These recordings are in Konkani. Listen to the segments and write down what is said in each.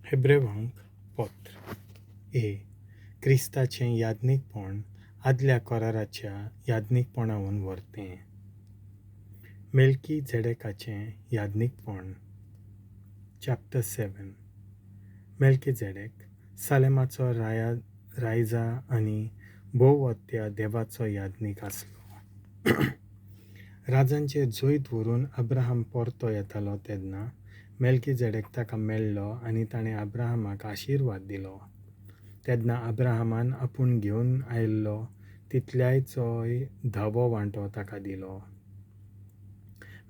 हेब्रेवांक पोत्र क्रिस्ताचें याज्ञिकपण आदल्या कराराच्या याज्ञिकपणावन व्हरतें. मेल्की झेडेकाचें याज्ञिकपण. Ch.7 मेल्की झेडेक सालेमाचो रायजा आनी भोवत्या देवाचो याज्ञीक आसलो. राजांचेर जैत व्हरून अब्राहम परतो येतालो तेन्ना मेल्की झेडेक ताका मेळ्ळो आनी ताणें अब्राहमाक आशिर्वाद दिलो. तेन्ना अब्राहमान आपूण घेवन आयिल्लो तितल्याचोय 10वो वांटो ताका दिलो.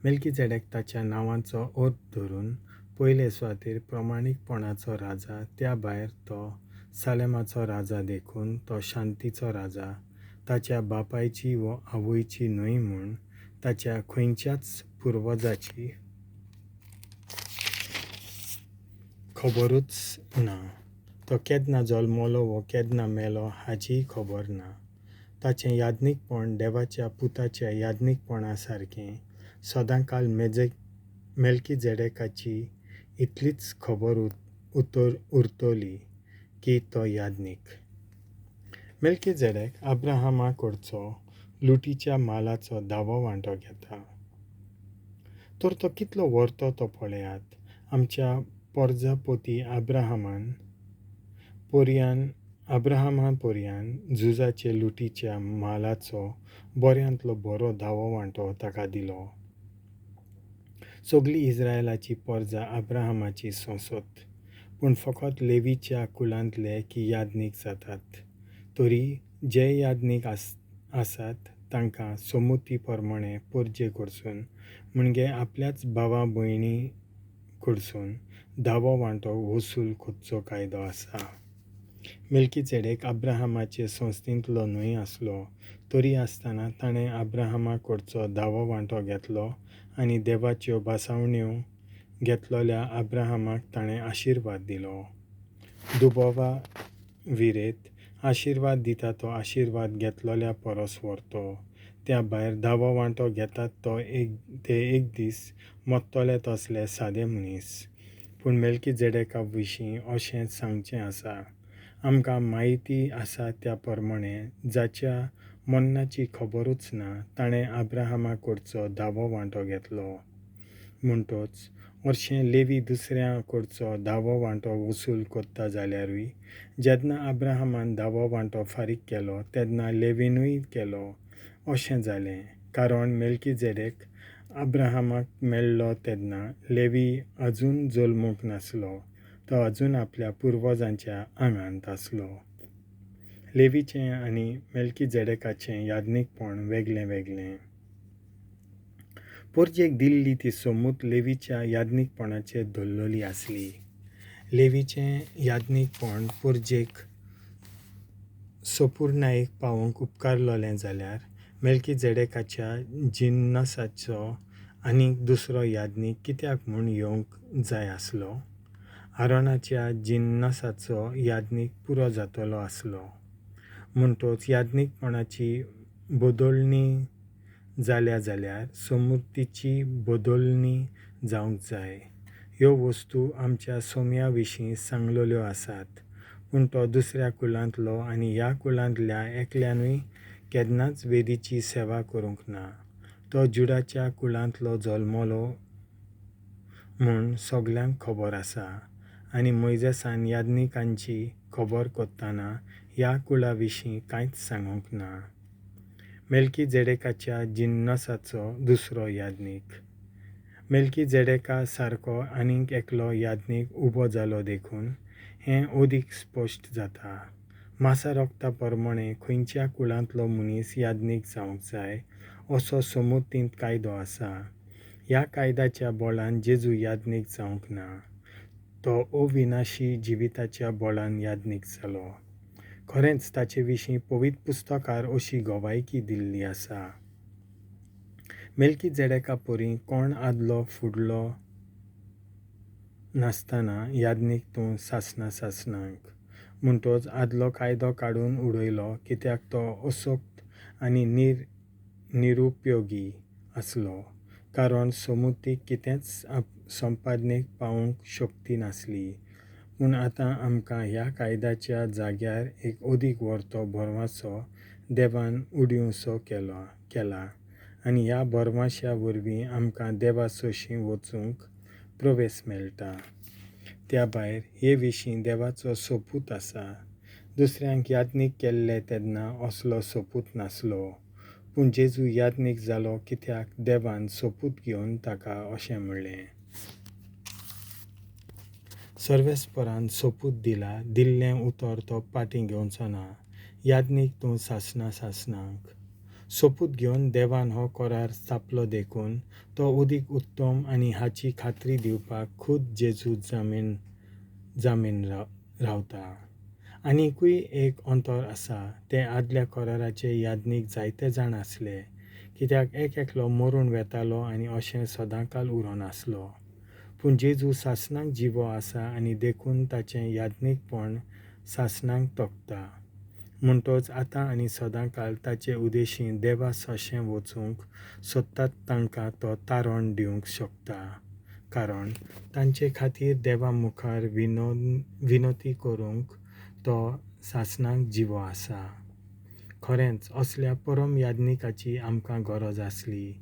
मेल्की झेडेक ताच्या नांवाचो अर्थ धरून पयले सुवातेर प्रमाणीकपणाचो राजा, त्या भायर तो सालेमाचो राजा देखून तो शांतीचो राजा, ताच्या बापायची व आवयची न्हय म्हूण ताच्या खंयच्याच पुर्वजाची खबरूच ना. तो केन्ना जल्मलो व केन्ना मेलो हाचीय खबर ना. ताचें याज्ञिकपण देवाच्या पुताच्या याज्ञिकपणा सारकें सदांकाल मेल्की झेडेकाची इतलीच खबर उरतली की तो याज्ञीक. मेल्की झेडेक अब्राहमा कडचो लुटीच्या मालाचो 10वो वांटो घेता. तर तो कितलो व्हरतो तो पळयात. आमच्या पोरजापोती अब्राहमा पोरयान झुजाचे लुटीच्या मालाचो बऱ्यांतलो बरो 10वो वांटो ताका दिलो. सगळी इस्रायलाची पोरजां अब्राहमाची सोंसत, पूण फकत लेवीच्या कुलांतले की याज्ञीक जातात. तरी जे याज्ञीक आसात तांकां समृती प्रमाणे पोरजे कडसून म्हणजे आपल्याच भावा भयणी कडसून 10वो वांटो वसूल करचो कायदो आसा. मेल्की झेडेक अब्राहमाचे संस्थेंतलो न्हय आसलो, तरी आसतना ताणें अब्राहमा कडचो 10वो वांटो घेतलो आनी देवाच्यो बासावण्यो घेतलोल्या अब्राहमाक ताणें आशिर्वाद दिलो. दुबोवा विरेत आशिर्वाद दिता तो आशिर्वाद घेतलोल्या परस व्हरतो. त्या भायर 10वो वांटो घेतात ते एक दीस मरतले तसले सादे मनीस. पूण मेल्की झेडेका विशीं अशें सांगचें आसा. आमकां म्हायती आसा त्या प्रमाणे जाच्या मरणाची खबरूच ना ताणें अब्राहमा कडचो 10वो वांटो घेतलो. म्हणटच अशें लेवी दुसऱ्या कडचो 10वो वांटो वसूल करता जाल्यारूय जेन्ना अब्राहमान 10वो वांटो फारीक केलो तेन्ना लेवीनूय केलो अशें जालें. कारण मेल्की झेडेक अब्राहमाक मेळ्ळो तेन्ना लेवी आजून जल्मूंक नासलो, तो आजून आपल्या पुर्वजांच्या आंगांत आसलो. लेवीचें आनी मेल्की झेडेकाचें याज्ञिकपण वेगळें वेगळें. पोरजेक दिल्ली ती समूत लेवीच्या याज्ञिकपणाचेर धरलेली आसली. लेवीचें याज्ञिकपण पोरजेक संपूर्णायेक पावोवंक उपकारलोलें जाल्यार मेल्की झेडेकाच्या जिन्नसाचो आनीक दुसरो याज्ञीक कित्याक म्हूण येवंक जाय आसलो. आरोनाच्या जिन्नसाचो याज्ञीक पुरो जातलो आसलो. म्हणटच याज्ञिकपणाची बदलणी जाल्या जाल्यार समृद्धीची बदलणी जावंक जाय. ह्यो वस्तू आमच्या सोम्या विशीं सांगलेल्यो आसात, पूण तो दुसऱ्या कुलांतलो आनी ह्या कुलांतल्या एकल्यानूय केन्नाच वेदीची सेवा करूंक ना. तो जुडाच्या कुलांतलो जल्मलो म्हूण सगळ्यांक खबर आसा आनी मोइजेसान याज्ञिकांची खबर करतना ह्या कुळा विशीं कांयच सांगूंक ना. मेल्की झेडेकाच्या जिन्नसाचो दुसरो याज्ञीक. मेल्की झेडेका सारको आनीक एकलो याज्ञीक उबो जालो देखून हें ओदीक स्पश्ट जाता. मासा रोगता प्रमाणे खंयच्या कुळांतलो मनीस याज्ञीक जावंक जाय असो समृद्धींत कायदो आसा. ह्या कायद्याच्या बळान जेजू याज्ञीक जावंक ना. तो अविनाशी जिविताच्या बळान याज्ञीक जालो. खरेंच ताचे विशीं पवित्र पुस्तकार अशी गवायकी दिल्ली आसा. मेल्की झेडेका परी कोण आदलो फुडलो नासतना याज्ञीक तूं सासनाक. म्हणटच आदलो कायदो काडून उडयलो कित्याक तो असोक्त आनी निरुपयोगी आसलो. कारण समृद्धीक कितेंच संपादनेक पावोवंक शक्ती नासली. पूण आतां आमकां ह्या कायद्याच्या जाग्यार एक ओदीक व्हरतो बोरमासो देवान उडिवसो केला आनी ह्या बोरमाश्या वरवीं आमकां देवा सोशी वचूंक प्रवेश मेळटा. त्या भायर हे विशीं देवाचो सोपूत आसा. दुसऱ्यांक याज्ञीक केल्ले तेन्ना असलो सोपूत नासलो, पूण जेजू याज्ञीक जालो कित्याक देवान सोपूत घेवन ताका अशें म्हणलें. सर्वेस्परान सोपूत दिल्लें उतर तो पाटी घेवचो ना. याज्ञीक तूं सासणांक. सोपूत घेवन देवान हो कोरार स्थापलो देखून तो उदीक उत्तम आनी हाची खात्री दिवपाक खुद जेजू जामीन रावता. आनीकूय एक अंतर आसा. ते आदल्या कोराराचे याज्ञीक जायते जाण आसले, कित्याक एकलो मरून वेतालो आनी अशें सदांकाल उरो नासलो. पूण जेजू सासणांक जिवो आसा आनी देखून ताचें याज्ञीकपण सासणांक तोखता. म्हणटच आतां आनी सदांकाल ताचे उदेशीं देवा सोशें वचूंक सोदतात तांकां तो तारण दिवंक शकता, कारण तांचे खातीर देवा मुखार विनोती करूंक तो सासणांक जिवो आसा. खरेंच असल्या परम याज्ञीकाची आमकां गरज आसली.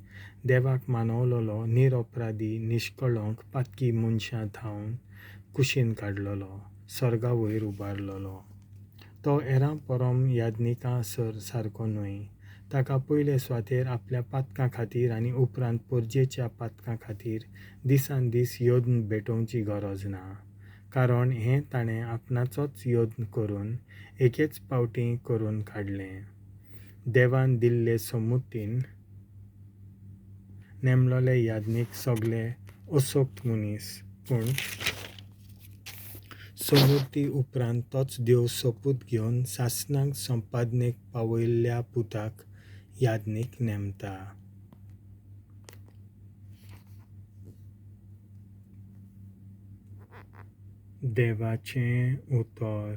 देवाक मानवलोलो निरपराधी निश्कळंक पातकी मनशां थावन कुशीन काडलोलो, सर्गा वयर उबारलोलो. तो हेरां परम याज्ञीकां सारको न्हय. ताका पयले सुवातेर आपल्या पातकां खातीर आनी उपरांत परजेच्या पातकां खातीर दिसान दीस यत्न भेटोवची गरज ना, कारण हें ताणें आपणाचोच यत्न करून एकेच पावटी करून काडलें. देवान दिल्ले संमतीन नेमलोले याज्ञीक सगळे असोक्त मनीस, पूण संमती उपरांत तोच देव सोपूत घेवन सासणांक संपादनेक पावयल्ल्या पुताक याज्ञीक नेमता. देवाचें उतर